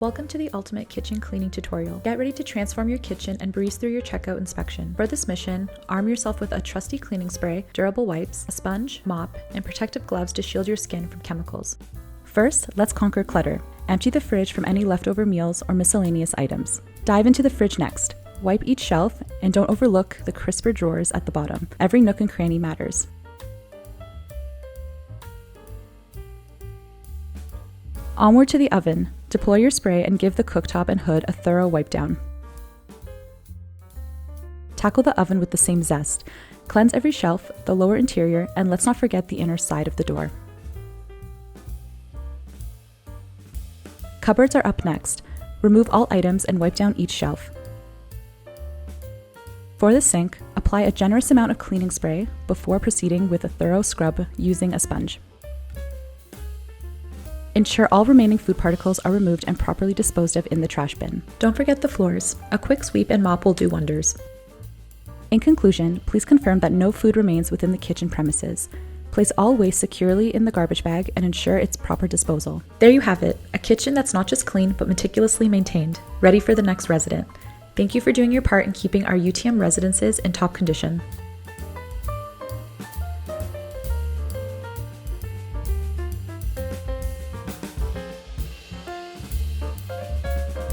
Welcome to the Ultimate Kitchen Cleaning Tutorial. Get ready to transform your kitchen and breeze through your checkout inspection. For this mission, arm yourself with a trusty cleaning spray, durable wipes, a sponge, mop, and protective gloves to shield your skin from chemicals. First, let's conquer clutter. Empty the fridge from any leftover meals or miscellaneous items. Dive into the fridge next. Wipe each shelf and don't overlook the crisper drawers at the bottom. Every nook and cranny matters. Onward to the oven. Deploy your spray and give the cooktop and hood a thorough wipe down. Tackle the oven with the same zest. Cleanse every shelf, the lower interior, and let's not forget the inner side of the door. Cupboards are up next. Remove all items and wipe down each shelf. For the sink, apply a generous amount of cleaning spray before proceeding with a thorough scrub using a sponge. Ensure all remaining food particles are removed and properly disposed of in the trash bin. Don't forget the floors. A quick sweep and mop will do wonders. In conclusion, please confirm that no food remains within the kitchen premises. Place all waste securely in the garbage bag and ensure its proper disposal. There you have it, a kitchen that's not just clean but meticulously maintained, ready for the next resident. Thank you for doing your part in keeping our UTM residences in top condition.